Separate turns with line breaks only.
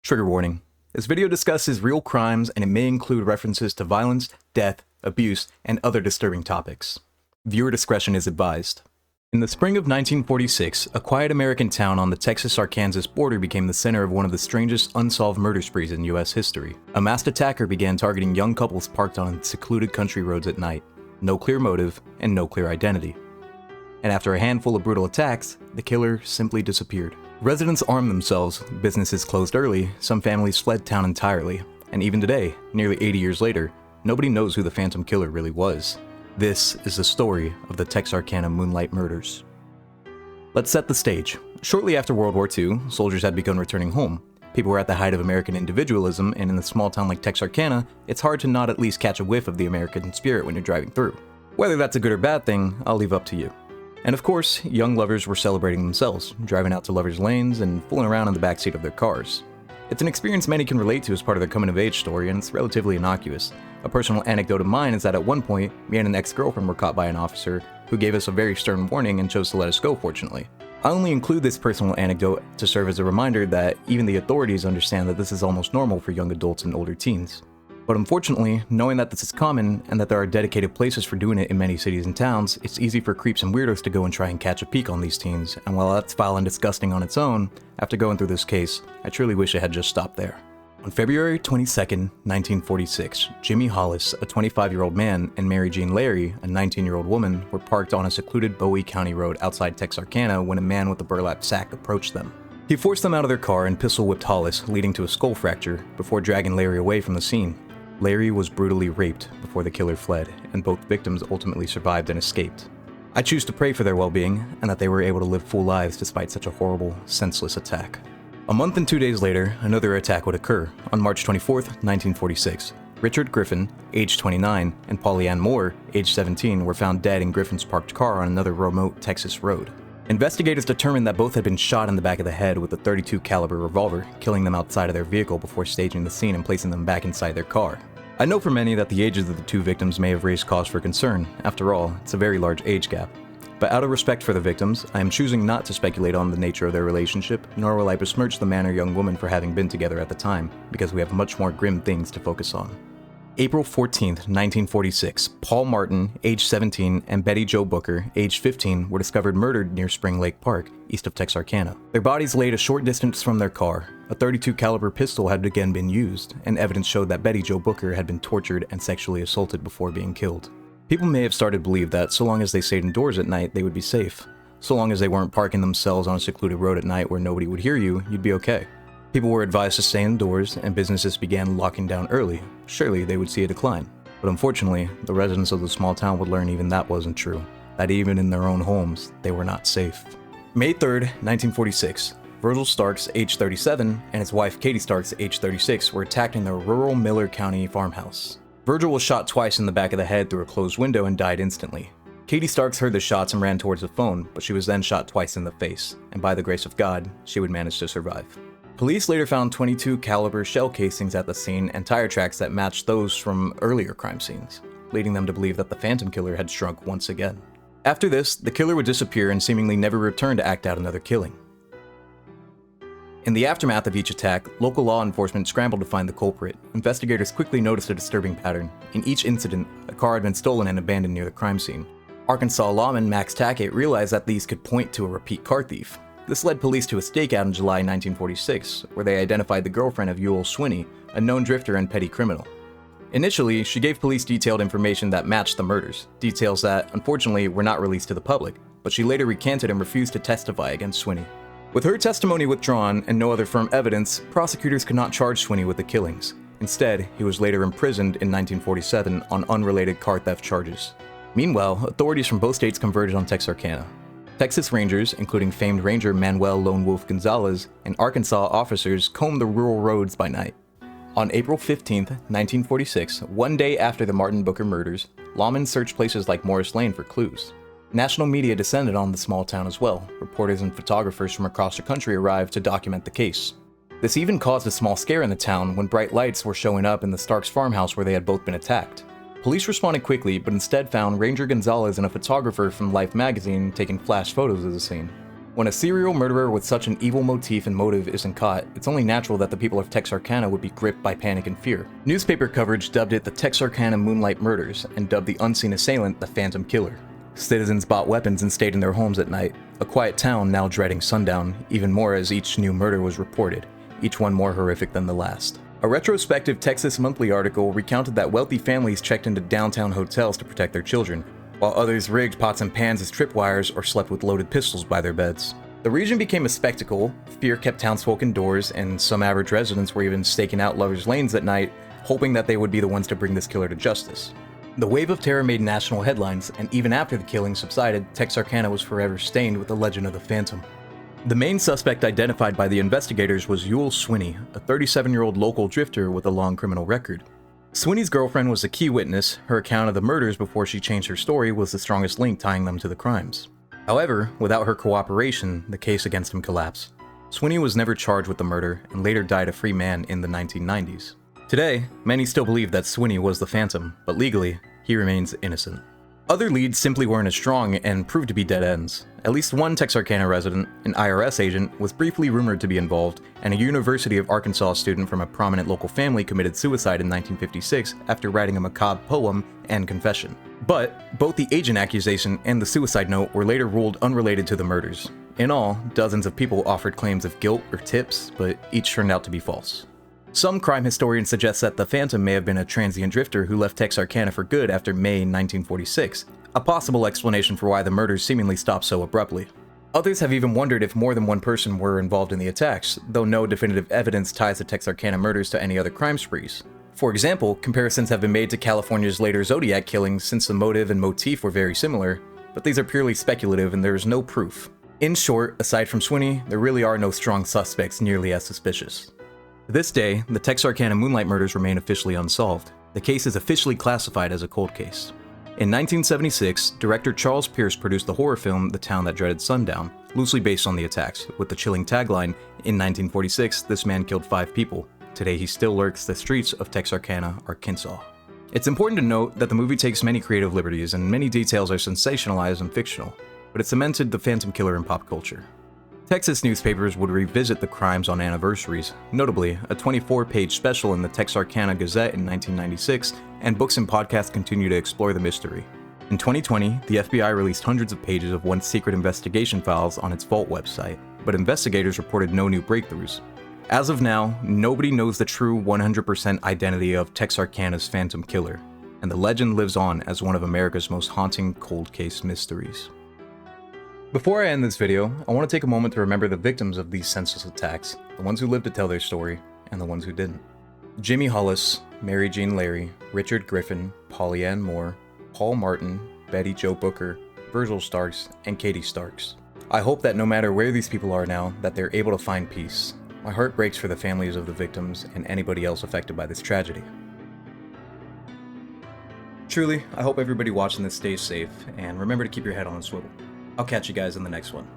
Trigger warning. This video discusses real crimes and it may include references to violence, death, abuse, and other disturbing topics. Viewer discretion is advised. In the spring of 1946, a quiet American town on the Texas-Arkansas border became the center of one of the strangest unsolved murder sprees in U.S. history. A masked attacker began targeting young couples parked on secluded country roads at night. No clear motive and no clear identity. And after a handful of brutal attacks, the killer simply disappeared. Residents armed themselves, businesses closed early, some families fled town entirely, and even today, nearly 80 years later, nobody knows who the Phantom Killer really was. This is the story of the Texarkana Moonlight Murders. Let's set the stage. Shortly after World War II, soldiers had begun returning home. People were at the height of American individualism, and in a small town like Texarkana, it's hard to not at least catch a whiff of the American spirit when you're driving through. Whether that's a good or bad thing, I'll leave up to you. And of course, young lovers were celebrating themselves, driving out to lovers' lanes and fooling around in the backseat of their cars. It's an experience many can relate to as part of their coming-of-age story, and it's relatively innocuous. A personal anecdote of mine is that at one point, me and an ex-girlfriend were caught by an officer who gave us a very stern warning and chose to let us go, fortunately. I only include this personal anecdote to serve as a reminder that even the authorities understand that this is almost normal for young adults and older teens. But unfortunately, knowing that this is common and that there are dedicated places for doing it in many cities and towns, it's easy for creeps and weirdos to go and try and catch a peek on these teens, and while that's foul and disgusting on its own, after going through this case, I truly wish it had just stopped there. On February 22nd, 1946, Jimmy Hollis, a 25-year-old man, and Mary Jean Larry, a 19-year-old woman, were parked on a secluded Bowie County road outside Texarkana when a man with a burlap sack approached them. He forced them out of their car and pistol-whipped Hollis, leading to a skull fracture, before dragging Larry away from the scene. Larry was brutally raped before the killer fled, and both victims ultimately survived and escaped. I choose to pray for their well-being, and that they were able to live full lives despite such a horrible, senseless attack. A month and 2 days later, another attack would occur. On March 24th, 1946, Richard Griffin, age 29, and Polly Ann Moore, age 17, were found dead in Griffin's parked car on another remote Texas road. Investigators determined that both had been shot in the back of the head with a .32 caliber revolver, killing them outside of their vehicle before staging the scene and placing them back inside their car. I know for many that the ages of the two victims may have raised cause for concern. After all, it's a very large age gap. But out of respect for the victims, I am choosing not to speculate on the nature of their relationship, nor will I besmirch the man or young woman for having been together at the time, because we have much more grim things to focus on. April 14th, 1946, Paul Martin, age 17, and Betty Jo Booker, age 15, were discovered murdered near Spring Lake Park, east of Texarkana. Their bodies laid a short distance from their car. A .32 caliber pistol had again been used, and evidence showed that Betty Jo Booker had been tortured and sexually assaulted before being killed. People may have started to believe that so long as they stayed indoors at night, they would be safe. So long as they weren't parking themselves on a secluded road at night where nobody would hear you, you'd be okay. People were advised to stay indoors, and businesses began locking down early. Surely they would see a decline. But unfortunately, the residents of the small town would learn even that wasn't true. That even in their own homes, they were not safe. May 3rd, 1946, Virgil Starks, age 37, and his wife Katie Starks, age 36, were attacked in their rural Miller County farmhouse. Virgil was shot twice in the back of the head through a closed window and died instantly. Katie Starks heard the shots and ran towards the phone, but she was then shot twice in the face, and by the grace of God, she would manage to survive. Police later found .22 caliber shell casings at the scene and tire tracks that matched those from earlier crime scenes, leading them to believe that the Phantom Killer had struck once again. After this, the killer would disappear and seemingly never return to act out another killing. In the aftermath of each attack, local law enforcement scrambled to find the culprit. Investigators quickly noticed a disturbing pattern. In each incident, a car had been stolen and abandoned near the crime scene. Arkansas lawman Max Tackett realized that these could point to a repeat car thief. This led police to a stakeout in July 1946, where they identified the girlfriend of Ewell Swinney, a known drifter and petty criminal. Initially, she gave police detailed information that matched the murders, details that, unfortunately, were not released to the public, but she later recanted and refused to testify against Swinney. With her testimony withdrawn and no other firm evidence, prosecutors could not charge Swinney with the killings. Instead, he was later imprisoned in 1947 on unrelated car theft charges. Meanwhile, authorities from both states converged on Texarkana. Texas Rangers, including famed Ranger Manuel Lone Wolf Gonzalez, and Arkansas officers combed the rural roads by night. On April 15, 1946, one day after the Martin Booker murders, lawmen searched places like Morris Lane for clues. National media descended on the small town as well. Reporters and photographers from across the country arrived to document the case. This even caused a small scare in the town when bright lights were showing up in the Starks farmhouse where they had both been attacked. Police responded quickly, but instead found Ranger Gonzalez and a photographer from Life magazine taking flash photos of the scene. When a serial murderer with such an evil motif and motive isn't caught, it's only natural that the people of Texarkana would be gripped by panic and fear. Newspaper coverage dubbed it the Texarkana Moonlight Murders, and dubbed the unseen assailant the Phantom Killer. Citizens bought weapons and stayed in their homes at night, a quiet town now dreading sundown, even more as each new murder was reported, each one more horrific than the last. A retrospective Texas Monthly article recounted that wealthy families checked into downtown hotels to protect their children, while others rigged pots and pans as tripwires or slept with loaded pistols by their beds. The region became a spectacle, fear kept townsfolk indoors, and some average residents were even staking out lovers' lanes at night, hoping that they would be the ones to bring this killer to justice. The wave of terror made national headlines, and even after the killing subsided, Texarkana was forever stained with the legend of the Phantom. The main suspect identified by the investigators was Yule Swinney, a 37-year-old local drifter with a long criminal record. Swinney's girlfriend was a key witness. Her account of the murders before she changed her story was the strongest link tying them to the crimes. However, without her cooperation, the case against him collapsed. Swinney was never charged with the murder and later died a free man in the 1990s. Today, many still believe that Swinney was the Phantom, but legally, he remains innocent. Other leads simply weren't as strong and proved to be dead ends. At least one Texarkana resident, an IRS agent, was briefly rumored to be involved, and a University of Arkansas student from a prominent local family committed suicide in 1956 after writing a macabre poem and confession. But both the agent accusation and the suicide note were later ruled unrelated to the murders. In all, dozens of people offered claims of guilt or tips, but each turned out to be false. Some crime historians suggest that the Phantom may have been a transient drifter who left Texarkana for good after May 1946, a possible explanation for why the murders seemingly stopped so abruptly. Others have even wondered if more than one person were involved in the attacks, though no definitive evidence ties the Texarkana murders to any other crime sprees. For example, comparisons have been made to California's later Zodiac killings since the motive and motif were very similar, but these are purely speculative and there is no proof. In short, aside from Swinney, there really are no strong suspects nearly as suspicious. To this day, the Texarkana Moonlight murders remain officially unsolved. The case is officially classified as a cold case. In 1976, director Charles Pierce produced the horror film The Town That Dreaded Sundown, loosely based on the attacks, with the chilling tagline, "In 1946, this man killed 5 people. Today he still lurks the streets of Texarkana, Arkansas." It's important to note that the movie takes many creative liberties and many details are sensationalized and fictional, but it cemented the Phantom Killer in pop culture. Texas newspapers would revisit the crimes on anniversaries, notably a 24-page special in the Texarkana Gazette in 1996, and books and podcasts continue to explore the mystery. In 2020, the FBI released hundreds of pages of once secret investigation files on its Vault website, but investigators reported no new breakthroughs. As of now, nobody knows the true 100% identity of Texarkana's Phantom Killer, and the legend lives on as one of America's most haunting cold case mysteries. Before I end this video, I want to take a moment to remember the victims of these senseless attacks, the ones who lived to tell their story, and the ones who didn't. Jimmy Hollis, Mary Jean Larry, Richard Griffin, Polly Ann Moore, Paul Martin, Betty Jo Booker, Virgil Starks, and Katie Starks. I hope that no matter where these people are now, that they're able to find peace. My heart breaks for the families of the victims and anybody else affected by this tragedy. Truly, I hope everybody watching this stays safe, and remember to keep your head on a swivel. I'll catch you guys in the next one.